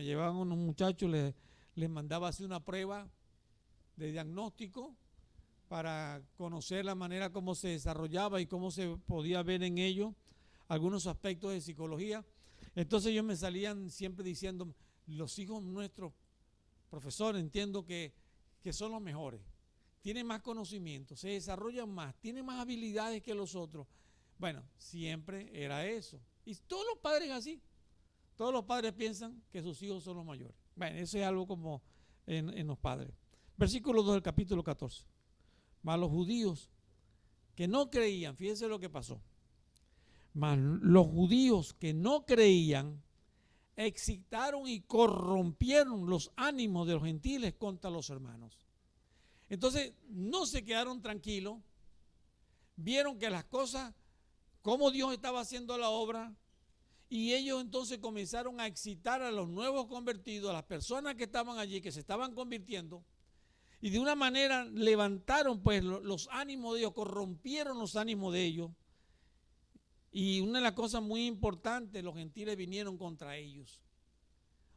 llevaban unos muchachos, les mandaba hacer una prueba de diagnóstico para conocer la manera como se desarrollaba y cómo se podía ver en ello algunos aspectos de psicología. Entonces ellos me salían siempre diciendo, los hijos nuestros, profesor, entiendo que son los mejores, tienen más conocimiento, se desarrollan más, tienen más habilidades que los otros. Bueno, siempre era eso. Y todos los padres así, todos los padres piensan que sus hijos son los mayores. Bueno, eso es algo como en los padres. Versículo 2 del capítulo 14. Mas los judíos que no creían, fíjense lo que pasó. Mas los judíos que no creían excitaron y corrompieron los ánimos de los gentiles contra los hermanos. Entonces no se quedaron tranquilos, vieron que las cosas, cómo Dios estaba haciendo la obra, y ellos entonces comenzaron a excitar a los nuevos convertidos, a las personas que estaban allí, que se estaban convirtiendo, y de una manera levantaron pues los ánimos de ellos, corrompieron los ánimos de ellos. Y una de las cosas muy importantes, los gentiles vinieron contra ellos.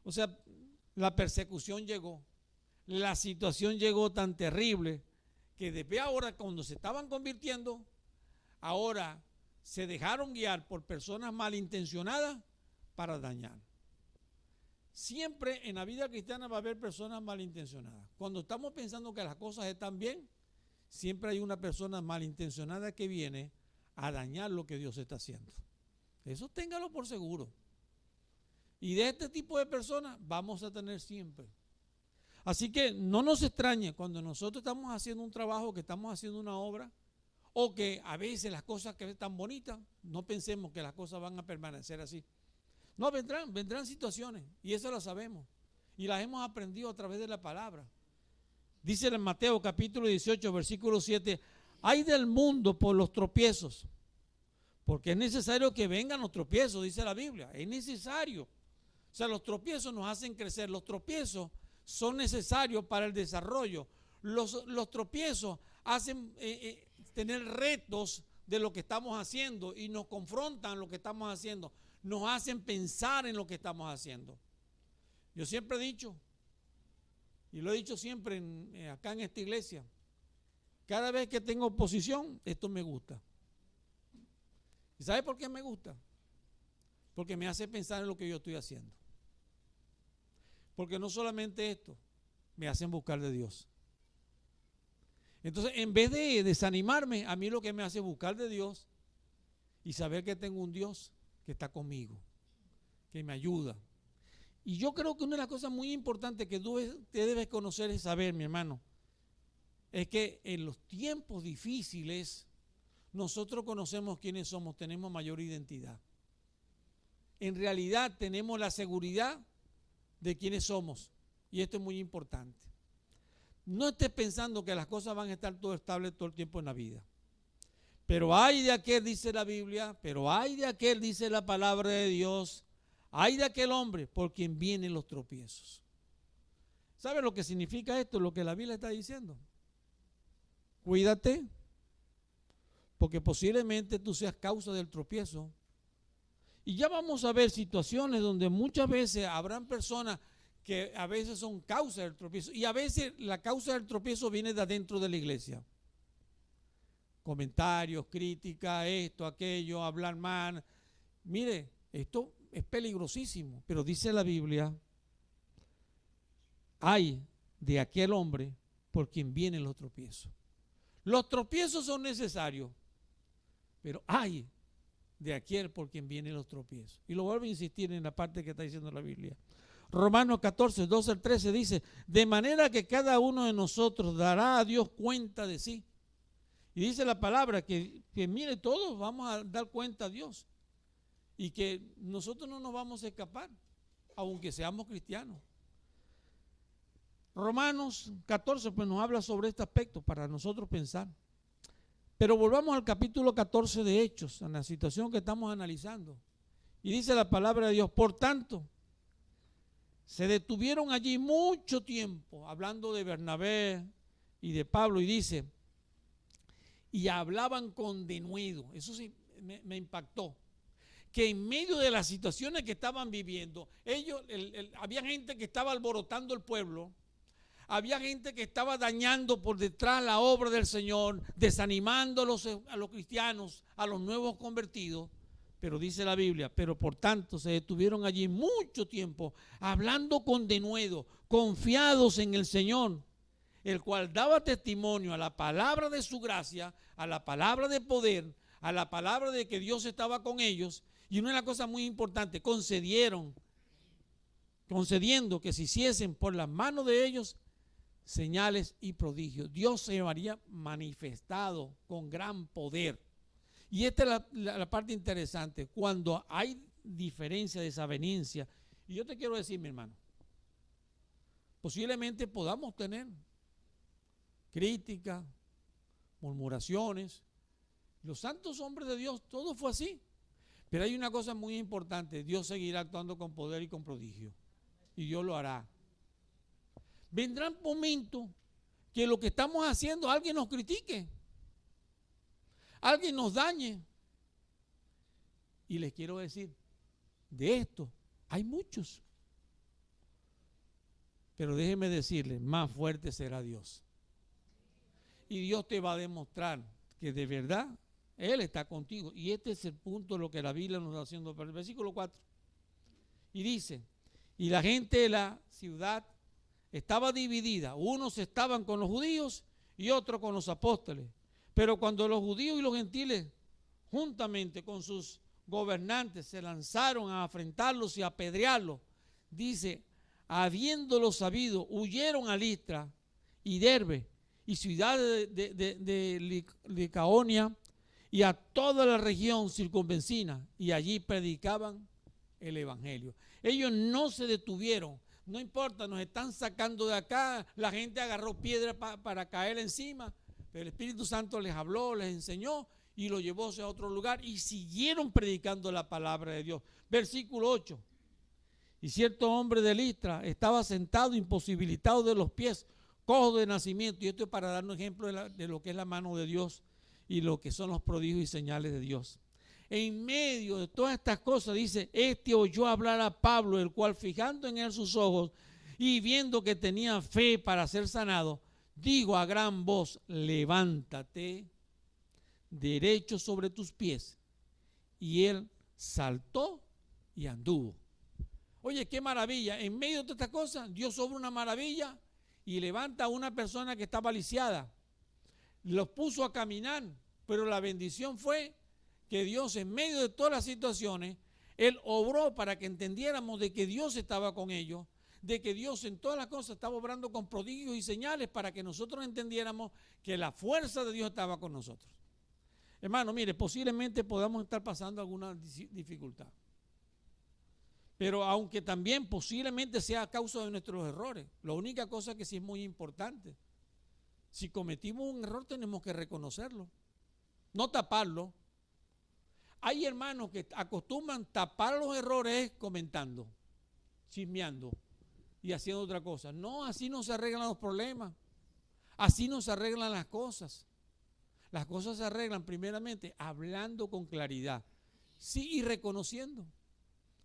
O sea, la persecución llegó, la situación llegó tan terrible que desde ahora, cuando se estaban convirtiendo, ahora se dejaron guiar por personas malintencionadas para dañar. Siempre en la vida cristiana va a haber personas malintencionadas. Cuando estamos pensando que las cosas están bien, siempre hay una persona malintencionada que viene a dañar lo que Dios está haciendo. Eso téngalo por seguro. Y de este tipo de personas vamos a tener siempre. Así que no nos extrañe cuando nosotros estamos haciendo un trabajo, que estamos haciendo una obra, o que a veces las cosas que están bonitas, no pensemos que las cosas van a permanecer así. No, vendrán situaciones, y eso lo sabemos, y las hemos aprendido a través de la palabra. Dice en Mateo capítulo 18, versículo 7, ay del mundo por los tropiezos, porque es necesario que vengan los tropiezos, dice la Biblia, es necesario. O sea, los tropiezos nos hacen crecer, los tropiezos son necesarios para el desarrollo. Los tropiezos hacen tener retos de lo que estamos haciendo y nos confrontan lo que estamos haciendo, nos hacen pensar en lo que estamos haciendo. Yo siempre he dicho, y lo he dicho siempre acá en esta iglesia, cada vez que tengo oposición, esto me gusta. ¿Y sabe por qué me gusta? Porque me hace pensar en lo que yo estoy haciendo. Porque no solamente esto, me hacen buscar de Dios. Entonces, en vez de desanimarme, a mí lo que me hace es buscar de Dios y saber que tengo un Dios que está conmigo, que me ayuda. Y yo creo que una de las cosas muy importantes que te debes conocer es saber, mi hermano, es que en los tiempos difíciles nosotros conocemos quiénes somos, tenemos mayor identidad. En realidad tenemos la seguridad de quiénes somos, y esto es muy importante. No estés pensando que las cosas van a estar todo estables todo el tiempo en la vida. Pero hay de aquel, dice la Biblia, pero hay de aquel, dice la palabra de Dios, hay de aquel hombre por quien vienen los tropiezos. ¿Sabe lo que significa esto? Lo que la Biblia está diciendo. Cuídate, porque posiblemente tú seas causa del tropiezo. Y ya vamos a ver situaciones donde muchas veces habrán personas que a veces son causa del tropiezo, y a veces la causa del tropiezo viene de adentro de la iglesia. Comentarios, críticas, esto, aquello, hablar mal. Mire, esto es peligrosísimo, pero dice la Biblia, hay de aquel hombre por quien vienen los tropiezos. Los tropiezos son necesarios, pero hay de aquel por quien vienen los tropiezos. Y lo vuelvo a insistir en la parte que está diciendo la Biblia. Romanos 14, 12 al 13 dice, de manera que cada uno de nosotros dará a Dios cuenta de sí. Y dice la palabra que mire, todos vamos a dar cuenta a Dios. Y que nosotros no nos vamos a escapar, aunque seamos cristianos. Romanos 14 pues nos habla sobre este aspecto para nosotros pensar. Pero volvamos al capítulo 14 de Hechos, en la situación que estamos analizando. Y dice la palabra de Dios, por tanto, se detuvieron allí mucho tiempo, hablando de Bernabé y de Pablo, y dice, y hablaban con denuedo. Eso sí me impactó. que en medio de las situaciones que estaban viviendo, había gente que estaba alborotando el pueblo, había gente que estaba dañando por detrás la obra del Señor, desanimando a los cristianos, a los nuevos convertidos. Pero dice la Biblia, pero por tanto se detuvieron allí mucho tiempo, hablando con denuedo, confiados en el Señor, el cual daba testimonio a la palabra de su gracia, a la palabra de poder, a la palabra de que Dios estaba con ellos. Y una de las cosas muy importantes, concediendo que se hiciesen por las manos de ellos señales y prodigios. Dios se habría manifestado con gran poder. Y esta es la parte interesante, cuando hay diferencia, desavenencia. Y yo te quiero decir, mi hermano, posiblemente podamos tener críticas, murmuraciones. Los santos hombres de Dios, todo fue así. Pero hay una cosa muy importante, Dios seguirá actuando con poder y con prodigio. Y Dios lo hará. Vendrán momentos que lo que estamos haciendo alguien nos critique, alguien nos dañe. Y les quiero decir, de esto hay muchos. Pero déjenme decirles, más fuerte será Dios. Y Dios te va a demostrar que de verdad Él está contigo. Y este es el punto de lo que la Biblia nos está haciendo. Pero el versículo 4. Y dice, y la gente de la ciudad estaba dividida. Unos estaban con los judíos y otros con los apóstoles. Pero cuando los judíos y los gentiles, juntamente con sus gobernantes, se lanzaron a afrentarlos y a apedrearlos, dice, habiéndolo sabido, huyeron a Listra y Derbe y ciudades de Licaonia y a toda la región circunvecina, y allí predicaban el evangelio. Ellos no se detuvieron. No importa, nos están sacando de acá, la gente agarró piedra para caer encima, pero el Espíritu Santo les habló, les enseñó y lo llevó a otro lugar y siguieron predicando la palabra de Dios. Versículo 8. Y cierto hombre de Listra estaba sentado, imposibilitado de los pies, cojo de nacimiento. Y esto es para darnos ejemplo de lo que es la mano de Dios y lo que son los prodigios y señales de Dios. En medio de todas estas cosas, dice, este oyó hablar a Pablo, el cual fijando en él sus ojos y viendo que tenía fe para ser sanado, digo a gran voz, levántate derecho sobre tus pies. Y él saltó y anduvo. Oye, qué maravilla. En medio de todas estas cosas, Dios obra una maravilla y levanta a una persona que estaba lisiada. Los puso a caminar, pero la bendición fue que Dios, en medio de todas las situaciones, Él obró para que entendiéramos de que Dios estaba con ellos, de que Dios en todas las cosas estaba obrando con prodigios y señales para que nosotros entendiéramos que la fuerza de Dios estaba con nosotros. Hermano, mire, posiblemente podamos estar pasando alguna dificultad, pero aunque también posiblemente sea a causa de nuestros errores, la única cosa que sí es muy importante, si cometimos un error tenemos que reconocerlo, no taparlo. Hay hermanos que acostumbran tapar los errores comentando, chismeando y haciendo otra cosa. No, así no se arreglan los problemas, así no se arreglan las cosas. Las cosas se arreglan primeramente hablando con claridad, sí, y reconociendo.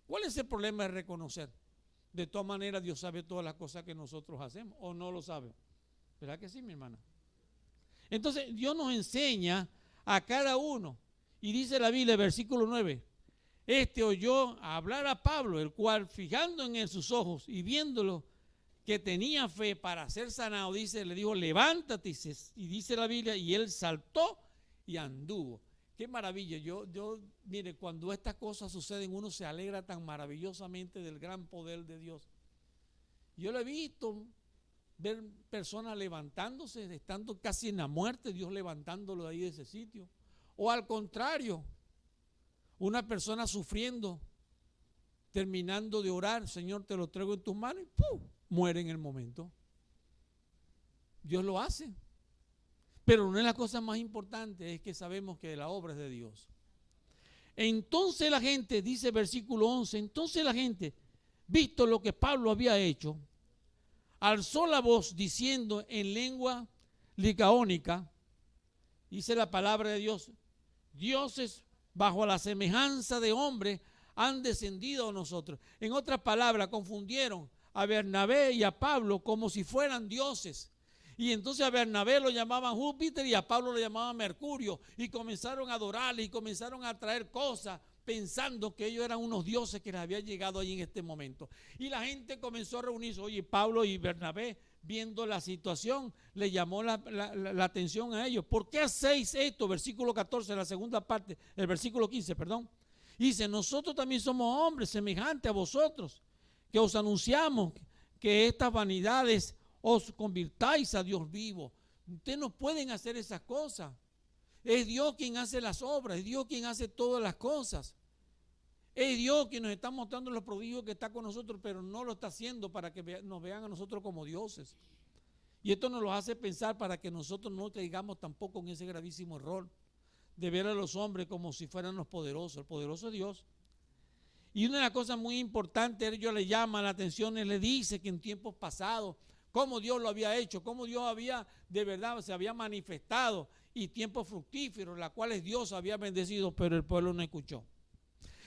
¿Cuál es el problema de reconocer? De todas maneras Dios sabe todas las cosas que nosotros hacemos, ¿o no lo sabe? ¿Verdad que sí, mi hermana? Entonces Dios nos enseña a cada uno. Y dice la Biblia, versículo 9, este oyó hablar a Pablo, el cual fijando en él sus ojos y viéndolo que tenía fe para ser sanado, dice, le dijo, levántate, y dice la Biblia, y él saltó y anduvo. Qué maravilla. Mire, cuando estas cosas suceden, uno se alegra tan maravillosamente del gran poder de Dios. Yo lo he visto, ver personas levantándose, estando casi en la muerte, Dios levantándolo de ahí de ese sitio. O al contrario, una persona sufriendo, terminando de orar, Señor, te lo traigo en tus manos y ¡pum!, muere en el momento. Dios lo hace. Pero una de las cosas más importantes es que sabemos que la obra es de Dios. Entonces la gente, dice versículo 11, entonces la gente, visto lo que Pablo había hecho, alzó la voz diciendo en lengua licaónica, dice la palabra de Dios, dioses bajo la semejanza de hombres, han descendido a nosotros. En otras palabras, confundieron a Bernabé y a Pablo como si fueran dioses. Y entonces a Bernabé lo llamaban Júpiter y a Pablo lo llamaban Mercurio. Y comenzaron a adorarle y comenzaron a traer cosas pensando que ellos eran unos dioses que les habían llegado allí en este momento. Y la gente comenzó a reunirse. Oye, Pablo y Bernabé, viendo la situación, le llamó la atención a ellos. ¿Por qué hacéis esto? Versículo 14, la segunda parte, el versículo 15, perdón. Dice, nosotros también somos hombres semejantes a vosotros, que os anunciamos que estas vanidades os convirtáis a Dios vivo. Ustedes no pueden hacer esas cosas. Es Dios quien hace las obras, es Dios quien hace todas las cosas. Es Dios quien nos está mostrando los prodigios que está con nosotros, pero no lo está haciendo para que nos vean a nosotros como dioses. Y esto nos lo hace pensar para que nosotros no caigamos tampoco en ese gravísimo error de ver a los hombres como si fueran los poderosos. El poderoso es Dios. Y una de las cosas muy importantes, ellos le llaman la atención, él le dice que en tiempos pasados, cómo Dios lo había hecho, cómo Dios había de verdad se había manifestado, y tiempos fructíferos, las cuales Dios había bendecido, pero el pueblo no escuchó.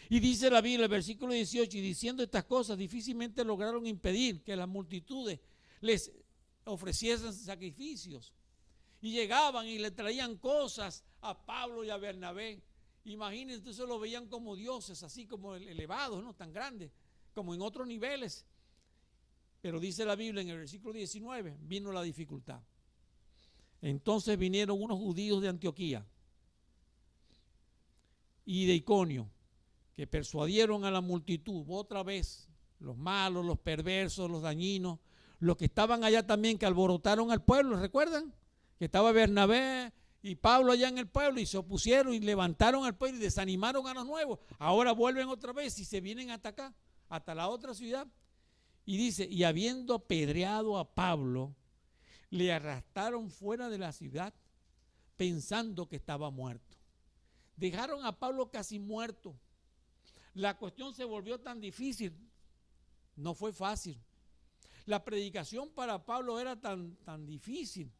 Y dice la Biblia, el versículo 18, y diciendo estas cosas, difícilmente lograron impedir que las multitudes les ofreciesen sacrificios. Y llegaban y le traían cosas a Pablo y a Bernabé. Imagínense, entonces lo veían como dioses, así como elevados, no tan grandes, como en otros niveles. Pero dice la Biblia en el versículo 19, vino la dificultad. Entonces vinieron unos judíos de Antioquía y de Iconio, que persuadieron a la multitud, otra vez, los malos, los perversos, los dañinos, los que estaban allá también, que alborotaron al pueblo, ¿recuerdan? Que estaba Bernabé y Pablo allá en el pueblo y se opusieron y levantaron al pueblo y desanimaron a los nuevos. Ahora vuelven otra vez y se vienen hasta acá, hasta la otra ciudad. Y dice, y habiendo apedreado a Pablo, le arrastraron fuera de la ciudad pensando que estaba muerto. Dejaron a Pablo casi muerto. La cuestión se volvió tan difícil. No fue fácil. La predicación para Pablo era tan difícil.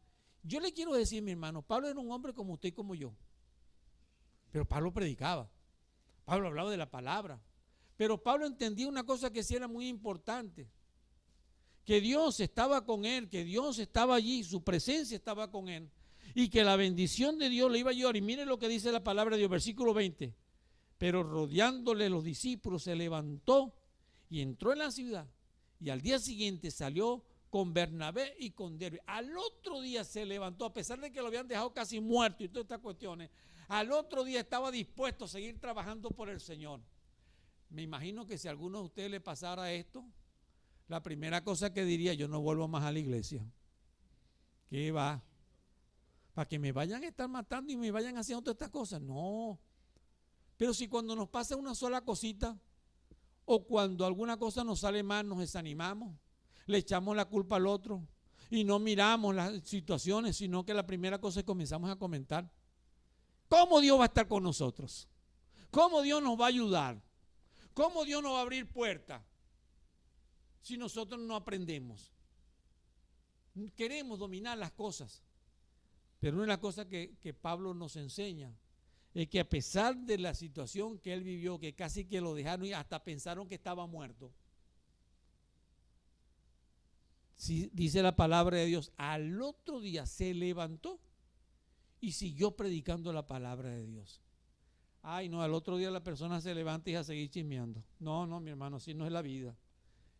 Yo le quiero decir, mi hermano, Pablo era un hombre como usted y como yo. Pero Pablo predicaba. Pablo hablaba de la palabra. Pero Pablo entendía una cosa que sí era muy importante. Que Dios estaba con él, que Dios estaba allí, su presencia estaba con él. Y que la bendición de Dios le iba a llevar. Y mire lo que dice la palabra de Dios, versículo 20. Pero rodeándole los discípulos se levantó y entró en la ciudad. Y al día siguiente salió con Bernabé y con Derbe. Al otro día se levantó, a pesar de que lo habían dejado casi muerto y todas estas cuestiones. Al otro día estaba dispuesto a seguir trabajando por el Señor. Me imagino que si a alguno de ustedes le pasara esto, la primera cosa que diría, yo no vuelvo más a la iglesia. ¿Qué va? ¿Para que me vayan a estar matando y me vayan haciendo todas estas cosas? No. Pero si cuando nos pasa una sola cosita, o cuando alguna cosa nos sale mal, nos desanimamos, le echamos la culpa al otro y no miramos las situaciones, sino que la primera cosa es que comenzamos a comentar. ¿Cómo Dios va a estar con nosotros? ¿Cómo Dios nos va a ayudar? ¿Cómo Dios nos va a abrir puertas? Si nosotros no aprendemos. Queremos dominar las cosas. Pero una de las cosas que Pablo nos enseña es que a pesar de la situación que él vivió, que casi que lo dejaron y hasta pensaron que estaba muerto, sí, dice la palabra de Dios, al otro día se levantó y siguió predicando la palabra de Dios. Ay, no, al otro día la persona se levanta y a seguir chismeando. No, mi hermano, así no es la vida.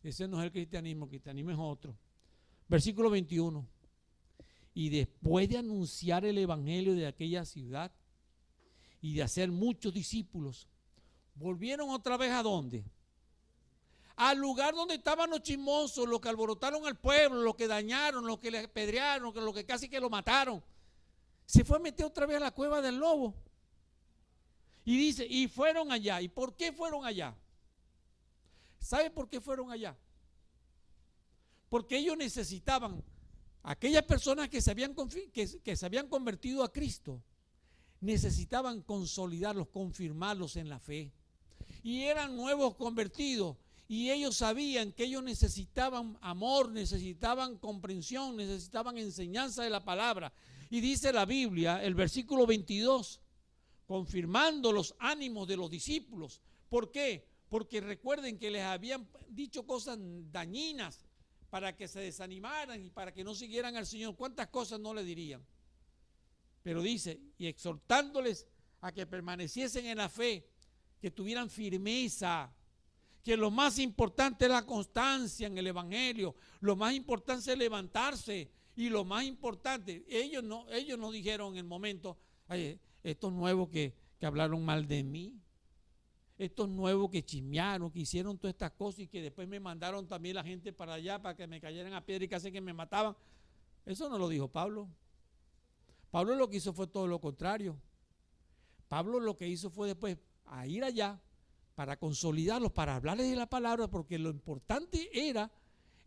Ese no es el cristianismo es otro. Versículo 21. Y después de anunciar el evangelio de aquella ciudad y de hacer muchos discípulos, volvieron otra vez ¿a dónde? Al lugar donde estaban los chismosos, los que alborotaron al pueblo, los que dañaron, los que le apedrearon, los que casi que lo mataron. Se fue a meter otra vez a la cueva del lobo. Y dice, y fueron allá. ¿Y por qué fueron allá? ¿Sabe por qué fueron allá? Porque ellos necesitaban, aquellas personas que se habían convertido a Cristo, necesitaban consolidarlos, confirmarlos en la fe. Y eran nuevos convertidos. Y ellos sabían que ellos necesitaban amor, necesitaban comprensión, necesitaban enseñanza de la palabra. Y dice la Biblia, el versículo 22, confirmando los ánimos de los discípulos. ¿Por qué? Porque recuerden que les habían dicho cosas dañinas para que se desanimaran y para que no siguieran al Señor. ¿Cuántas cosas no le dirían? Pero dice, y exhortándoles a que permaneciesen en la fe, que tuvieran firmeza, que lo más importante es la constancia en el Evangelio, lo más importante es levantarse, y lo más importante, ellos no dijeron en el momento, estos nuevos que hablaron mal de mí, estos nuevos que chismearon, que hicieron todas estas cosas y que después me mandaron también la gente para allá para que me cayeran a piedra y casi que me mataban. Eso no lo dijo Pablo. Pablo lo que hizo fue todo lo contrario. Pablo lo que hizo fue después a ir allá para consolidarlos, para hablarles de la palabra, porque lo importante era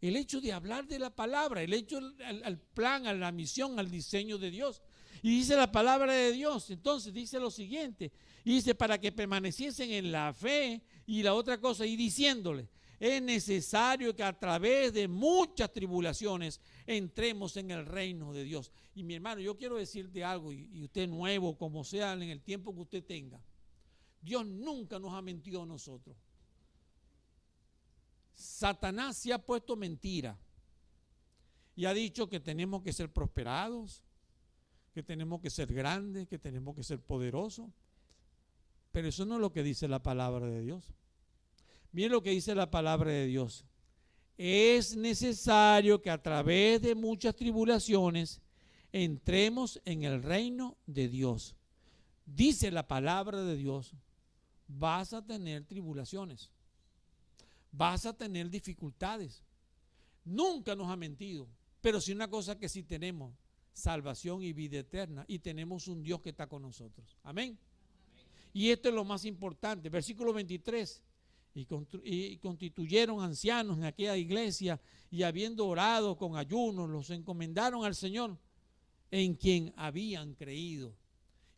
el hecho de hablar de la palabra, el hecho al plan, a la misión, al diseño de Dios. Y dice la palabra de Dios, entonces dice lo siguiente, y dice para que permaneciesen en la fe, y la otra cosa, y diciéndole, es necesario que a través de muchas tribulaciones entremos en el reino de Dios. Y mi hermano, yo quiero decirte algo, y usted nuevo, como sea, en el tiempo que usted tenga, Dios nunca nos ha mentido a nosotros. Satanás se ha puesto mentira y ha dicho que tenemos que ser prosperados, que tenemos que ser grandes, que tenemos que ser poderosos. Pero eso no es lo que dice la palabra de Dios. Miren lo que dice la palabra de Dios. Es necesario que a través de muchas tribulaciones entremos en el reino de Dios. Dice la palabra de Dios, vas a tener tribulaciones, vas a tener dificultades. Nunca nos ha mentido, pero sí una cosa que sí tenemos, salvación y vida eterna, y tenemos un Dios que está con nosotros. Amén. Y esto es lo más importante. Versículo 23. Y constituyeron ancianos en aquella iglesia, y habiendo orado con ayunos, los encomendaron al Señor, en quien habían creído.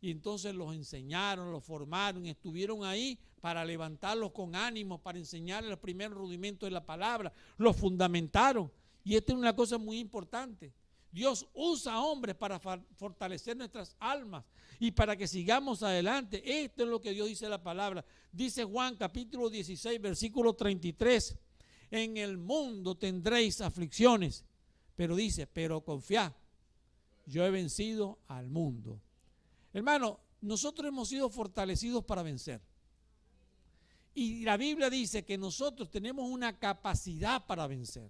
Y entonces los enseñaron, los formaron, estuvieron ahí para levantarlos con ánimo, para enseñarles los primeros rudimentos de la palabra, los fundamentaron. Y esta es una cosa muy importante. Dios usa a hombres para fortalecer nuestras almas y para que sigamos adelante. Esto es lo que Dios dice en la palabra. Dice Juan capítulo 16, versículo 33. En el mundo tendréis aflicciones, pero dice, pero confiad, yo he vencido al mundo. Hermano, nosotros hemos sido fortalecidos para vencer. Y la Biblia dice que nosotros tenemos una capacidad para vencer.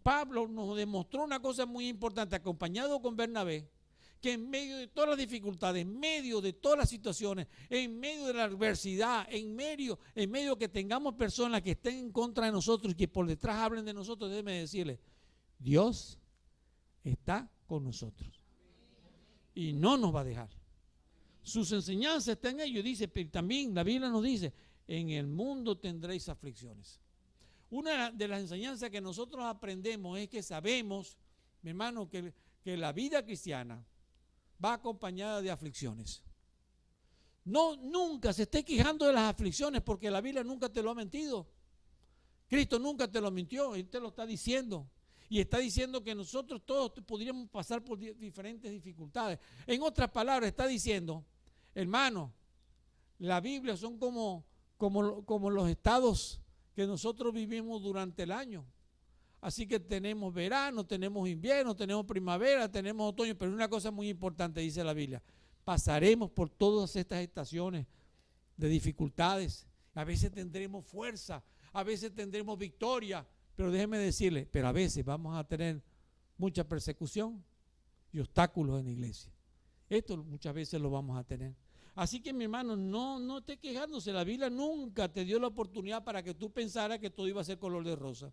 Pablo nos demostró una cosa muy importante, acompañado con Bernabé, que en medio de todas las dificultades, en medio de todas las situaciones, en medio de la adversidad, en medio que tengamos personas que estén en contra de nosotros y que por detrás hablen de nosotros, déjeme decirles, Dios está con nosotros y no nos va a dejar. Sus enseñanzas están en ellos, dice, pero también la Biblia nos dice, en el mundo tendréis aflicciones. Una de las enseñanzas que nosotros aprendemos es que sabemos, mi hermano, que la vida cristiana va acompañada de aflicciones. No, nunca se esté quejando de las aflicciones, porque la Biblia nunca te lo ha mentido. Cristo nunca te lo mintió, Él te lo está diciendo. Y está diciendo que nosotros todos podríamos pasar por diferentes dificultades. En otras palabras, está diciendo, hermano, la Biblia son como los estados que nosotros vivimos durante el año. Así que tenemos verano, tenemos invierno, tenemos primavera, tenemos otoño, pero una cosa muy importante dice la Biblia, pasaremos por todas estas estaciones de dificultades. A veces tendremos fuerza, a veces tendremos victoria, pero déjeme decirle, pero a veces vamos a tener mucha persecución y obstáculos en la iglesia. Esto muchas veces lo vamos a tener. Así que mi hermano, no esté quejándose. La Biblia nunca te dio la oportunidad para que tú pensaras que todo iba a ser color de rosa.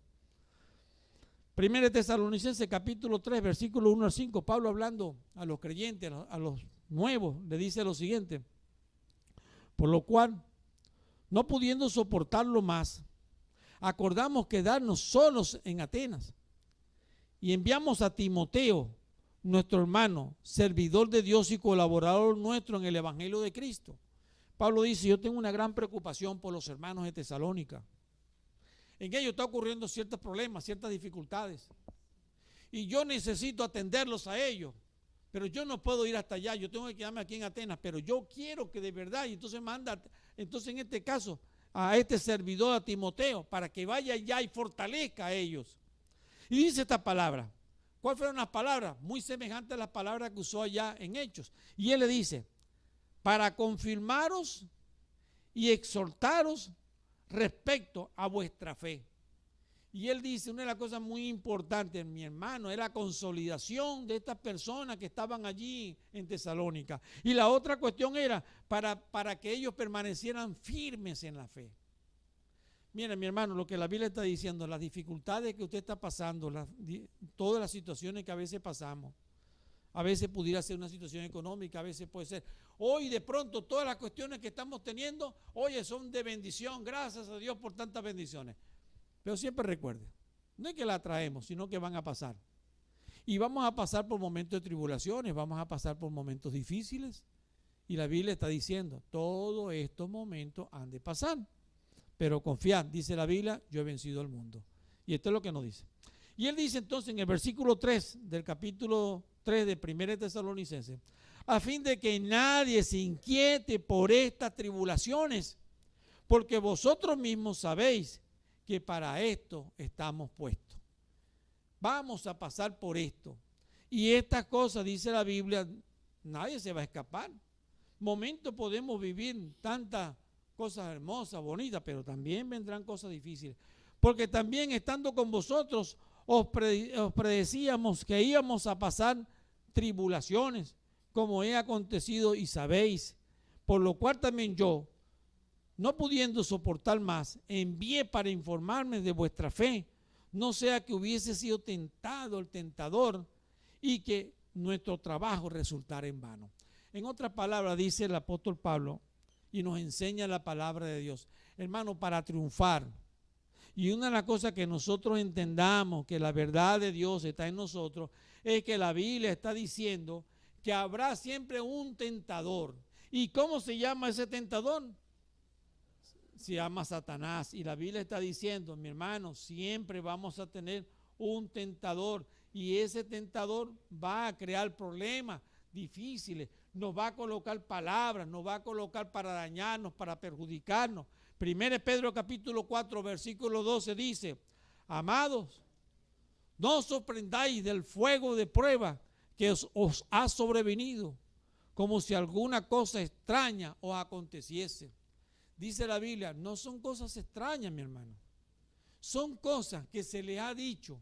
Primera de Tesalonicenses capítulo 3, versículo 1 al 5, Pablo hablando a los creyentes, a los nuevos, le dice lo siguiente: por lo cual, no pudiendo soportarlo más, acordamos quedarnos solos en Atenas y enviamos a Timoteo, nuestro hermano, servidor de Dios y colaborador nuestro en el Evangelio de Cristo. Pablo dice, yo tengo una gran preocupación por los hermanos de Tesalónica. En ellos está ocurriendo ciertos problemas, ciertas dificultades. Y yo necesito atenderlos a ellos. pero yo no puedo ir hasta allá, yo tengo que quedarme aquí en Atenas, pero yo quiero que de verdad, y entonces manda, entonces en este caso, a este servidor, a Timoteo, para que vaya allá y fortalezca a ellos. Y dice esta palabra. ¿Cuáles fueron las palabras? Muy semejantes a las palabras que usó allá en Hechos. Y él le dice, para confirmaros y exhortaros respecto a vuestra fe. Y él dice, una de las cosas muy importantes, mi hermano, es la consolidación de estas personas que estaban allí en Tesalónica. Y la otra cuestión era para que ellos permanecieran firmes en la fe. Mira, mi hermano, lo que la Biblia está diciendo, las dificultades que usted está pasando, todas las situaciones que a veces pasamos, a veces pudiera ser una situación económica, a veces puede ser. Hoy de pronto todas las cuestiones que estamos teniendo, oye, son de bendición, gracias a Dios por tantas bendiciones. Pero siempre recuerde, no es que las traemos, sino que van a pasar. Y vamos a pasar por momentos de tribulaciones, vamos a pasar por momentos difíciles. Y la Biblia está diciendo, todos estos momentos han de pasar. Pero confiad, dice la Biblia, yo he vencido al mundo. Y esto es lo que nos dice. Y él dice entonces en el versículo 3 del capítulo 3 de 1 Tesalonicenses, a fin de que nadie se inquiete por estas tribulaciones, porque vosotros mismos sabéis que para esto estamos puestos. Vamos a pasar por esto. Y estas cosas, dice la Biblia, nadie se va a escapar. Momentos podemos vivir tantas cosas hermosas, bonitas, pero también vendrán cosas difíciles. Porque también estando con vosotros os predecíamos que íbamos a pasar tribulaciones, como he acontecido y sabéis. Por lo cual también yo, no pudiendo soportar más, envié para informarme de vuestra fe, no sea que hubiese sido tentado el tentador y que nuestro trabajo resultara en vano. En otras palabras, dice el apóstol Pablo, y nos enseña la palabra de Dios, hermano, para triunfar. Y una de las cosas que nosotros entendamos, que la verdad de Dios está en nosotros, es que la Biblia está diciendo que habrá siempre un tentador. ¿Y cómo se llama ese tentador? Se llama Satanás. Y la Biblia está diciendo, mi hermano, siempre vamos a tener un tentador. Y ese tentador va a crear problemas difíciles, nos va a colocar palabras, nos va a colocar para dañarnos, para perjudicarnos. 1 Pedro capítulo 4 versículo 12 dice, amados, no os sorprendáis del fuego de prueba que os ha sobrevenido, como si alguna cosa extraña os aconteciese. Dice la Biblia, no son cosas extrañas, mi hermano, son cosas que se les ha dicho,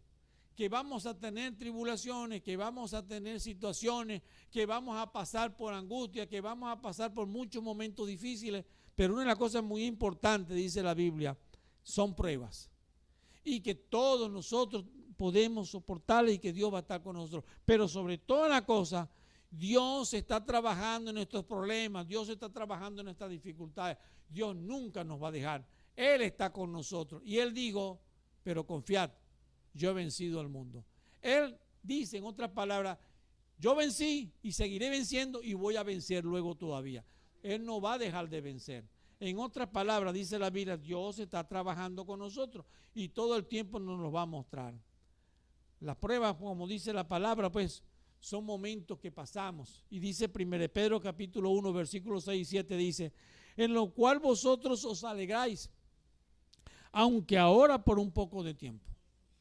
que vamos a tener tribulaciones, que vamos a tener situaciones, que vamos a pasar por angustia, que vamos a pasar por muchos momentos difíciles, pero una de las cosas muy importantes, dice la Biblia, son pruebas. Y que todos nosotros podemos soportarlas y que Dios va a estar con nosotros. Pero sobre todas las cosas, Dios está trabajando en nuestros problemas, Dios está trabajando en nuestras dificultades. Dios nunca nos va a dejar. Él está con nosotros. Y Él dijo, pero confiad, yo he vencido al mundo. Él dice en otras palabras, yo vencí y seguiré venciendo y voy a vencer luego todavía. Él no va a dejar de vencer. En otras palabras, dice la Biblia, Dios está trabajando con nosotros y todo el tiempo nos lo va a mostrar. Las pruebas, como dice la palabra, pues son momentos que pasamos. Y dice 1 Pedro capítulo 1, versículos 6 y 7, dice, en lo cual vosotros os alegráis, aunque ahora por un poco de tiempo.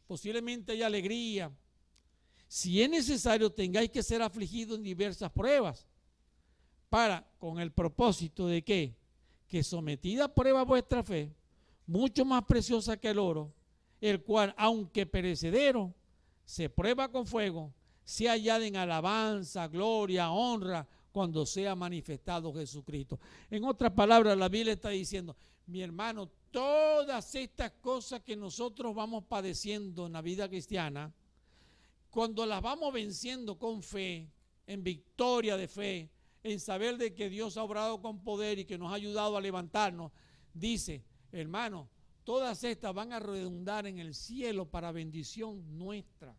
Posiblemente hay alegría. Si es necesario, tengáis que ser afligidos en diversas pruebas, con el propósito de que sometida a prueba vuestra fe, mucho más preciosa que el oro, el cual, aunque perecedero, se prueba con fuego, sea hallada en alabanza, gloria, honra, cuando sea manifestado Jesucristo. En otras palabras, la Biblia está diciendo, mi hermano, todas estas cosas que nosotros vamos padeciendo en la vida cristiana, cuando las vamos venciendo con fe, en victoria de fe, en saber de que Dios ha obrado con poder y que nos ha ayudado a levantarnos, dice, hermano, todas estas van a redundar en el cielo para bendición nuestra.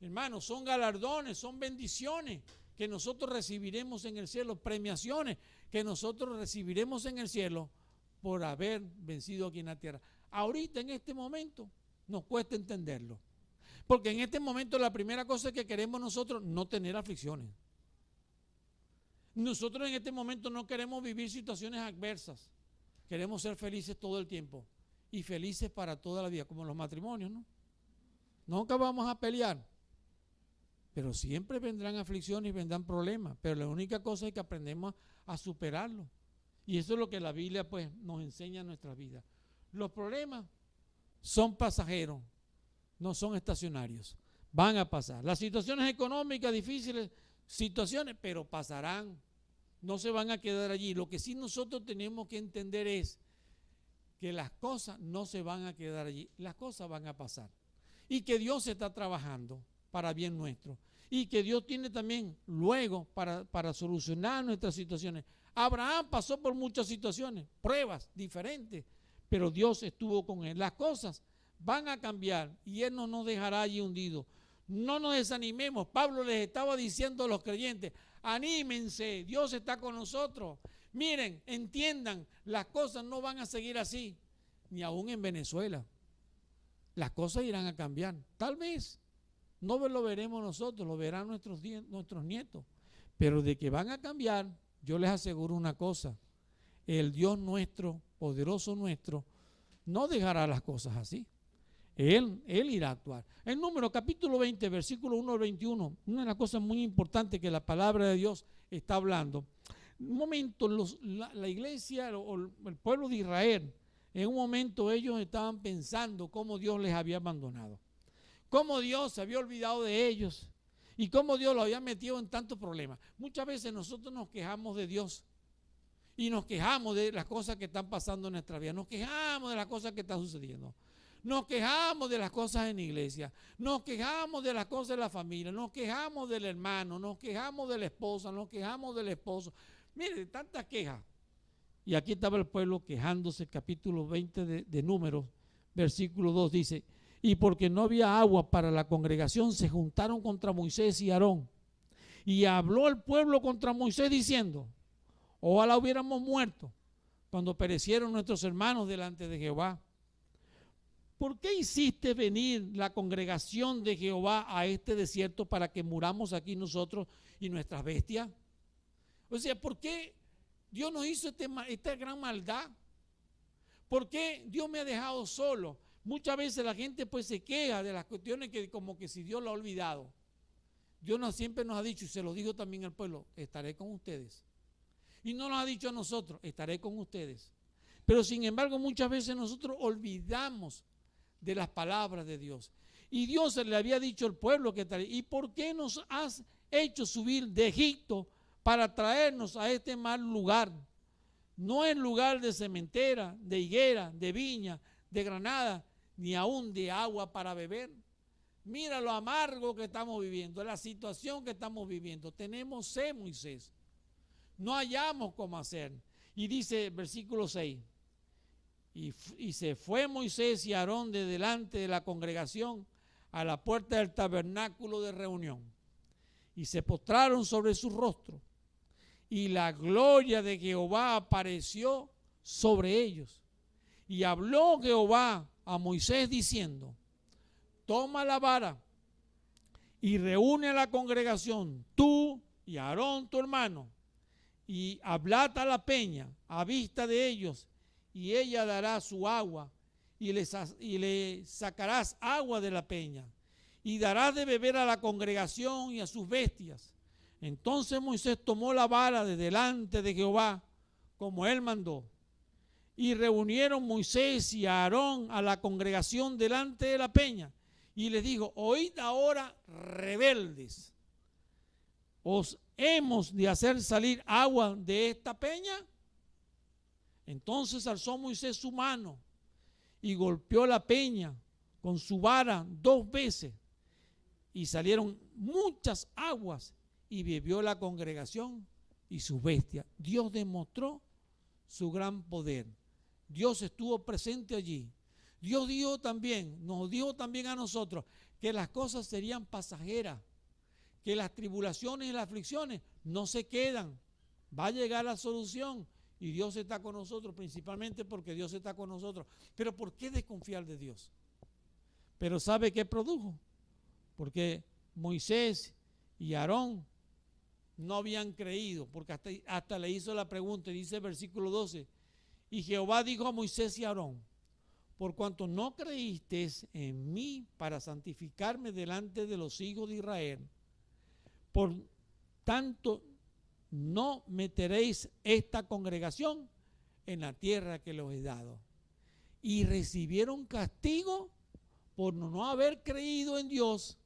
Hermano, son galardones, son bendiciones que nosotros recibiremos en el cielo, premiaciones que nosotros recibiremos en el cielo por haber vencido aquí en la tierra. Ahorita, en este momento, nos cuesta entenderlo. Porque en este momento la primera cosa que queremos nosotros no tener aflicciones. Nosotros en este momento no queremos vivir situaciones adversas. Queremos ser felices todo el tiempo y felices para toda la vida, como los matrimonios, ¿no? Nunca vamos a pelear, pero siempre vendrán aflicciones y vendrán problemas, pero la única cosa es que aprendemos a superarlo. Y eso es lo que la Biblia pues nos enseña en nuestra vida. Los problemas son pasajeros, no son estacionarios, van a pasar. Las situaciones económicas difíciles, situaciones, pero pasarán, no se van a quedar allí. Lo que sí nosotros tenemos que entender es que las cosas no se van a quedar allí, las cosas van a pasar. Y que Dios está trabajando para bien nuestro. Y que Dios tiene también luego para solucionar nuestras situaciones. Abraham pasó por muchas situaciones, pruebas diferentes, pero Dios estuvo con él. Las cosas van a cambiar y Él no nos dejará allí hundidos. No nos desanimemos. Pablo les estaba diciendo a los creyentes, anímense, Dios está con nosotros. Miren, entiendan, las cosas no van a seguir así, ni aún en Venezuela. Las cosas irán a cambiar. Tal vez no lo veremos nosotros, lo verán nuestros nietos. Pero de que van a cambiar, yo les aseguro una cosa. El Dios nuestro, poderoso nuestro, no dejará las cosas así. Él irá a actuar. En Números capítulo 20, versículo 1 al 21, una de las cosas muy importantes que la palabra de Dios está hablando. Un momento, la iglesia o el pueblo de Israel, en un momento ellos estaban pensando cómo Dios les había abandonado, cómo Dios se había olvidado de ellos y cómo Dios los había metido en tantos problemas. Muchas veces nosotros nos quejamos de Dios y nos quejamos de las cosas que están pasando en nuestra vida, nos quejamos de las cosas que están sucediendo, nos quejamos de las cosas en la iglesia, nos quejamos de las cosas de la familia, nos quejamos del hermano, nos quejamos de la esposa, nos quejamos del esposo. Mire, tantas quejas. Y aquí estaba el pueblo quejándose, capítulo 20 de Números, versículo 2 dice, y porque no había agua para la congregación, se juntaron contra Moisés y Aarón. Y habló el pueblo contra Moisés diciendo, ojalá hubiéramos muerto cuando perecieron nuestros hermanos delante de Jehová. ¿Por qué hiciste venir la congregación de Jehová a este desierto para que muramos aquí nosotros y nuestras bestias? O sea, ¿por qué Dios nos hizo esta gran maldad? ¿Por qué Dios me ha dejado solo? Muchas veces la gente pues se queja de las cuestiones que como que si Dios lo ha olvidado. Dios siempre nos ha dicho, y se lo dijo también al pueblo, estaré con ustedes. Y no nos ha dicho a nosotros, estaré con ustedes. Pero sin embargo muchas veces nosotros olvidamos de las palabras de Dios. Y Dios le había dicho al pueblo que estaría. ¿Y por qué nos has hecho subir de Egipto para traernos a este mal lugar? No es lugar de cementera, de higuera, de viña, de granada, ni aún de agua para beber. Mira lo amargo que estamos viviendo, la situación que estamos viviendo. Tenemos sed, Moisés. No hallamos cómo hacer. Y dice versículo 6, y se fue Moisés y Aarón de delante de la congregación a la puerta del tabernáculo de reunión. Y se postraron sobre su rostro. Y la gloria de Jehová apareció sobre ellos. Y habló Jehová a Moisés diciendo, toma la vara y reúne a la congregación, tú y Aarón tu hermano, y hablad a la peña a vista de ellos, y ella dará su agua, y le sacarás agua de la peña, y darás de beber a la congregación y a sus bestias. Entonces Moisés tomó la vara de delante de Jehová, como él mandó. Y reunieron Moisés y Aarón a la congregación delante de la peña. Y les dijo, oíd ahora, rebeldes, ¿os hemos de hacer salir agua de esta peña? Entonces alzó Moisés su mano y golpeó la peña con su vara 2 veces. Y salieron muchas aguas y bebió la congregación y sus bestias. Dios demostró su gran poder. Dios estuvo presente allí. Dios nos dijo también a nosotros que las cosas serían pasajeras, que las tribulaciones y las aflicciones no se quedan. Va a llegar la solución y Dios está con nosotros, principalmente porque Dios está con nosotros. Pero ¿por qué desconfiar de Dios? Pero ¿sabe qué produjo? porque Moisés y Aarón no habían creído, porque hasta le hizo la pregunta, y dice el versículo 12, y Jehová dijo a Moisés y a Aarón, por cuanto no creísteis en mí para santificarme delante de los hijos de Israel, por tanto no meteréis esta congregación en la tierra que les he dado. Y recibieron castigo por no haber creído en Dios,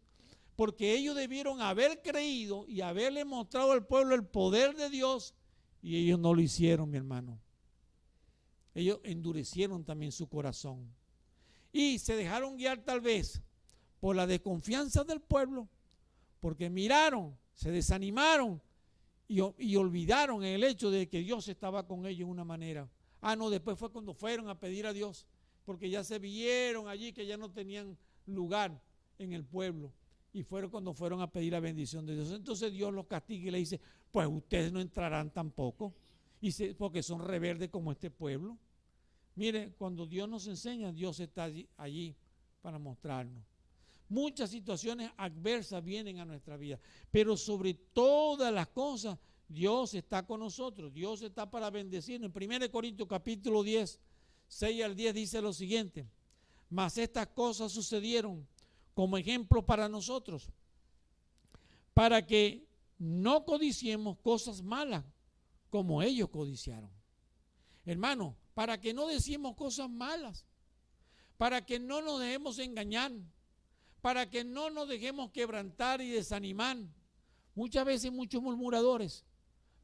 porque ellos debieron haber creído y haberle mostrado al pueblo el poder de Dios, y ellos no lo hicieron, mi hermano. Ellos endurecieron también su corazón y se dejaron guiar tal vez por la desconfianza del pueblo, porque miraron, se desanimaron y olvidaron el hecho de que Dios estaba con ellos de una manera. No, después fue cuando fueron a pedir a Dios, porque ya se vieron allí que ya no tenían lugar en el pueblo, y fueron cuando fueron a pedir la bendición de Dios. Entonces Dios los castiga y le dice, pues ustedes no entrarán tampoco, porque son rebeldes como este pueblo. Mire, cuando Dios nos enseña, Dios está allí para mostrarnos. Muchas situaciones adversas vienen a nuestra vida, pero sobre todas las cosas, Dios está con nosotros. Dios está para bendecirnos. En 1 Corintios capítulo 10, 6 al 10 dice lo siguiente: mas estas cosas sucedieron como ejemplo para nosotros, para que no codiciemos cosas malas como ellos codiciaron. Hermano, para que no decimos cosas malas, para que no nos dejemos engañar, para que no nos dejemos quebrantar y desanimar. Muchas veces muchos murmuradores,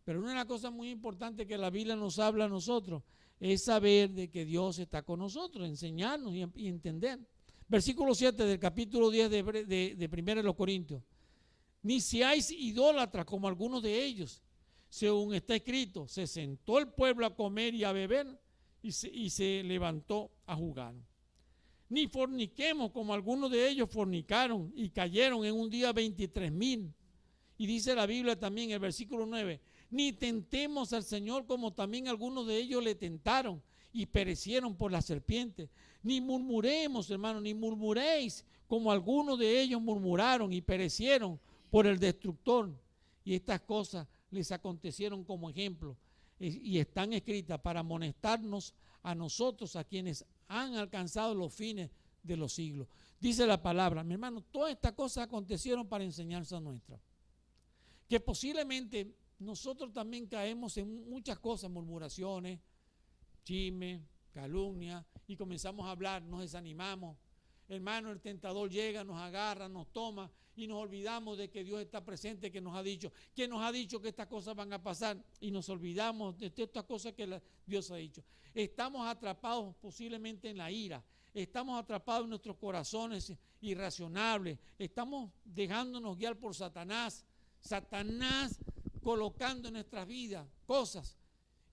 pero una de las cosas muy importantes que la Biblia nos habla a nosotros es saber de que Dios está con nosotros, enseñarnos y entender. Versículo 7 del capítulo 10 de 1 Corintios. Ni seáis idólatras como algunos de ellos, según está escrito, se sentó el pueblo a comer y a beber y se levantó a jugar. Ni forniquemos como algunos de ellos fornicaron y cayeron en un día 23,000. Y dice la Biblia también en el versículo 9, ni tentemos al Señor como también algunos de ellos le tentaron y perecieron por la serpiente. Ni murmuremos, hermanos, ni murmuréis como algunos de ellos murmuraron y perecieron por el destructor. Y estas cosas les acontecieron como ejemplo y están escritas para amonestarnos a nosotros, a quienes han alcanzado los fines de los siglos. Dice la palabra, mi hermano, todas estas cosas acontecieron para enseñanza nuestra. Que posiblemente nosotros también caemos en muchas cosas, murmuraciones, chisme, calumnia, y comenzamos a hablar, nos desanimamos. Hermano, el tentador llega, nos agarra, nos toma y nos olvidamos de que Dios está presente, que nos ha dicho que estas cosas van a pasar, y nos olvidamos de estas cosas que Dios ha dicho. Estamos atrapados posiblemente en la ira, estamos atrapados en nuestros corazones irracionables, estamos dejándonos guiar por Satanás colocando en nuestras vidas cosas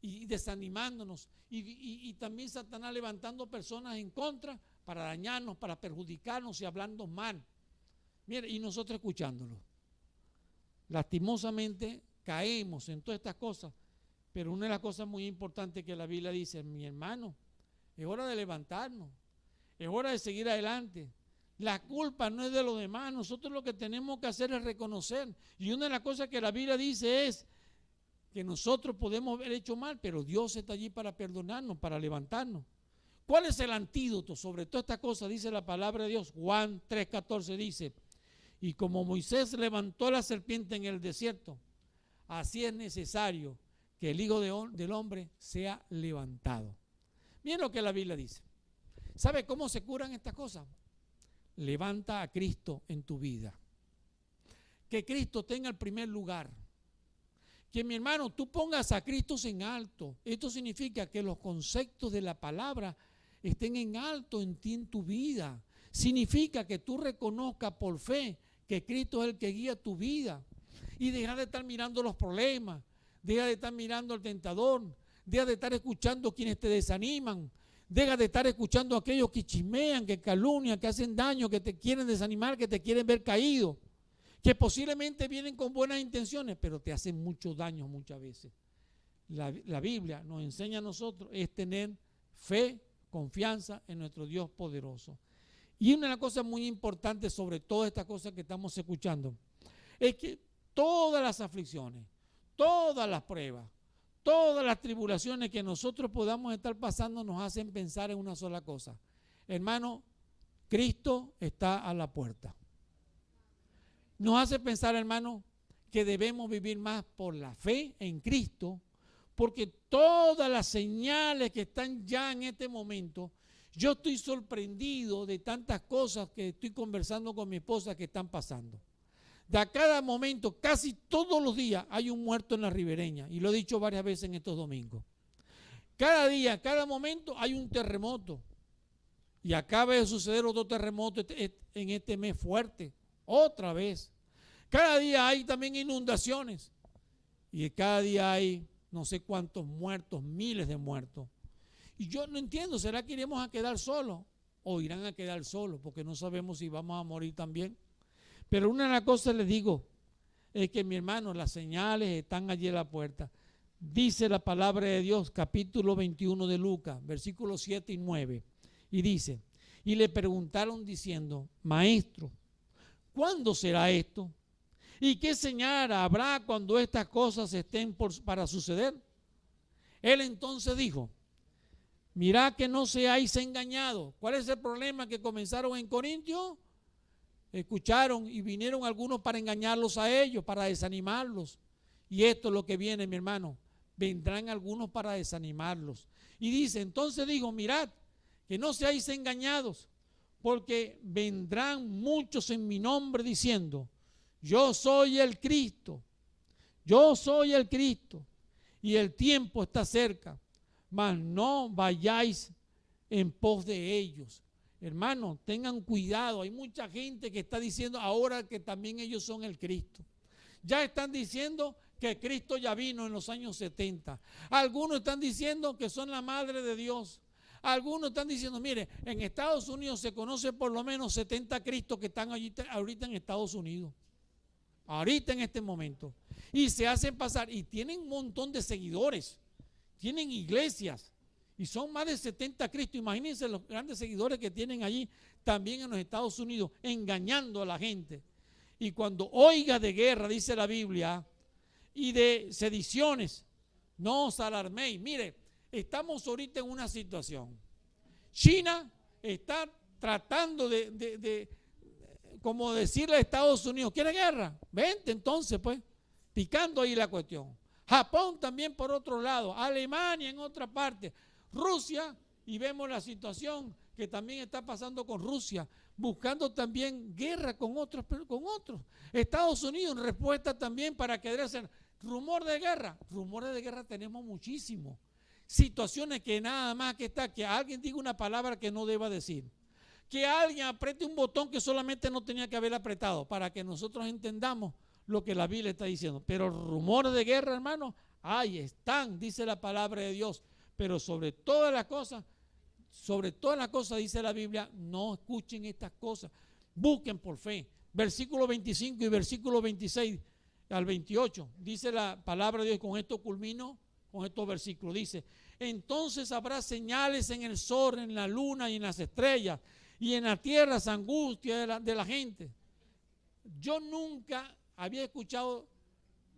y desanimándonos, y también Satanás levantando personas en contra para dañarnos, para perjudicarnos y hablando mal. Mire, y nosotros escuchándolo. Lastimosamente caemos en todas estas cosas, pero una de las cosas muy importantes que la Biblia dice, mi hermano, es hora de levantarnos, es hora de seguir adelante. La culpa no es de los demás, nosotros lo que tenemos que hacer es reconocer. Y una de las cosas que la Biblia dice es que nosotros podemos haber hecho mal, pero Dios está allí para perdonarnos, para levantarnos. ¿Cuál es el antídoto sobre todas estas cosas? Dice la palabra de Dios. Juan 3:14 dice, y como Moisés levantó la serpiente en el desierto, así es necesario que el Hijo del Hombre sea levantado. Miren lo que la Biblia dice. ¿Sabe cómo se curan estas cosas? Levanta a Cristo en tu vida. Que Cristo tenga el primer lugar. Que, mi hermano, tú pongas a Cristo en alto. Esto significa que los conceptos de la palabra estén en alto en ti, en tu vida. Significa que tú reconozcas por fe que Cristo es el que guía tu vida. Y deja de estar mirando los problemas, deja de estar mirando al tentador, deja de estar escuchando quienes te desaniman, deja de estar escuchando a aquellos que chismean, que calumnian, que hacen daño, que te quieren desanimar, que te quieren ver caído, que posiblemente vienen con buenas intenciones, pero te hacen mucho daño muchas veces. La Biblia nos enseña a nosotros es tener fe, confianza en nuestro Dios poderoso. Y una de las cosas muy importantes sobre todas estas cosas que estamos escuchando es que todas las aflicciones, todas las pruebas, todas las tribulaciones que nosotros podamos estar pasando nos hacen pensar en una sola cosa. Hermano, Cristo está a la puerta. Nos hace pensar, hermano, que debemos vivir más por la fe en Cristo, porque todas las señales que están ya en este momento, yo estoy sorprendido de tantas cosas que estoy conversando con mi esposa que están pasando. De a cada momento, casi todos los días, hay un muerto en la ribereña, y lo he dicho varias veces en estos domingos. Cada día, cada momento hay un terremoto, y acaba de suceder otro terremoto en este mes fuerte, otra vez. Cada día hay también inundaciones, y cada día hay no sé cuántos muertos, miles de muertos. Y yo no entiendo, ¿será que iremos a quedar solos? O irán a quedar solos, porque no sabemos si vamos a morir también. Pero una de las cosas les digo, es que mi hermano, las señales están allí a la puerta. Dice la palabra de Dios, capítulo 21 de Lucas, versículos 7 y 9. Y dice, y le preguntaron diciendo, Maestro, ¿cuándo será esto? ¿Y qué señal habrá cuando estas cosas estén para suceder? Él entonces dijo, mirad que no seáis engañados. ¿Cuál es el problema que comenzaron en Corintios? Escucharon y vinieron algunos para engañarlos a ellos, para desanimarlos. Y esto es lo que viene, mi hermano. Vendrán algunos para desanimarlos. Y dice, entonces digo, mirad que no seáis engañados, porque vendrán muchos en mi nombre diciendo, yo soy el Cristo, yo soy el Cristo, y el tiempo está cerca, mas no vayáis en pos de ellos. Hermanos, tengan cuidado, hay mucha gente que está diciendo ahora que también ellos son el Cristo. Ya están diciendo que Cristo ya vino en los años 70. Algunos están diciendo que son la madre de Dios. Algunos están diciendo, mire, en Estados Unidos se conoce por lo menos 70 Cristos que están allí ahorita en Estados Unidos. Ahorita en este momento. Y se hacen pasar, y tienen un montón de seguidores, tienen iglesias, y son más de 70 Cristos. Imagínense los grandes seguidores que tienen allí, también en los Estados Unidos, engañando a la gente. Y cuando oiga de guerra, dice la Biblia, y de sediciones, no os alarméis. Mire, estamos ahorita en una situación. China está tratando como decirle a Estados Unidos, ¿quiere guerra? Vente entonces, pues, picando ahí la cuestión. Japón también por otro lado, Alemania en otra parte, Rusia, y vemos la situación que también está pasando con Rusia, buscando también guerra con otros. Estados Unidos en respuesta también para querer hacer rumores de guerra tenemos muchísimo. Situaciones que nada más que alguien diga una palabra que no deba decir. Que alguien apriete un botón que solamente no tenía que haber apretado, para que nosotros entendamos lo que la Biblia está diciendo. Pero rumores de guerra, hermano, ahí están, dice la palabra de Dios. Pero sobre todas las cosas, dice la Biblia, no escuchen estas cosas. Busquen por fe. Versículo 25 y versículo 26 al 28, dice la palabra de Dios, con esto culmino, con estos versículos. Dice, entonces habrá señales en el sol, en la luna y en las estrellas, y en la tierra angustia de la gente. Yo nunca había escuchado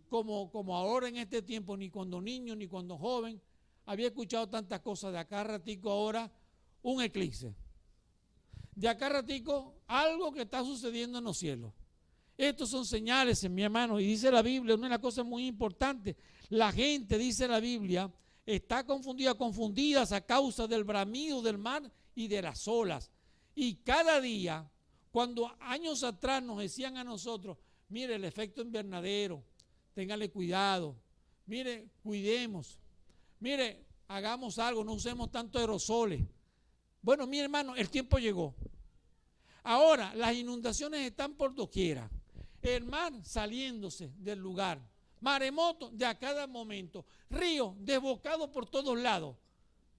como ahora en este tiempo, ni cuando niño, ni cuando joven, había escuchado tantas cosas. De acá ratico ahora, un eclipse. De acá ratico, algo que está sucediendo en los cielos. Estos son señales, mi hermano, y dice la Biblia, una de las cosas muy importantes, la gente, dice la Biblia, está confundidas a causa del bramido del mar y de las olas. Y cada día, cuando años atrás nos decían a nosotros, mire el efecto invernadero, téngale cuidado, mire, cuidemos, mire, hagamos algo, no usemos tanto aerosoles. Bueno, mi hermano, el tiempo llegó. Ahora, las inundaciones están por doquiera, el mar saliéndose del lugar, maremoto de a cada momento, río desbocado por todos lados.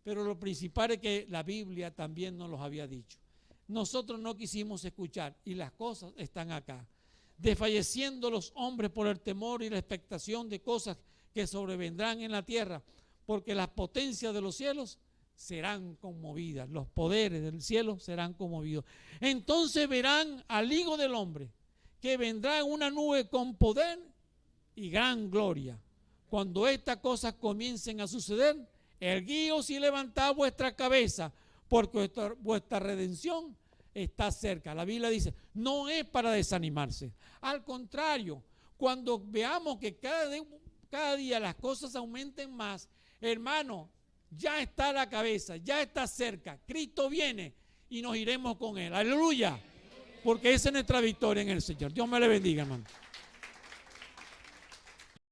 Pero lo principal es que la Biblia también nos los había dicho. Nosotros no quisimos escuchar y las cosas están acá. Desfalleciendo los hombres por el temor y la expectación de cosas que sobrevendrán en la tierra, porque las potencias de los cielos serán conmovidas, los poderes del cielo serán conmovidos. Entonces verán al Hijo del Hombre, que vendrá en una nube con poder y gran gloria. Cuando estas cosas comiencen a suceder, erguíos y levantad vuestra cabeza, porque vuestra redención está cerca. La Biblia dice, no es para desanimarse. Al contrario, cuando veamos que cada día las cosas aumenten más, hermano, ya está la cabeza, ya está cerca. Cristo viene y nos iremos con Él. Aleluya. Porque esa es nuestra victoria en el Señor. Dios me le bendiga, hermano.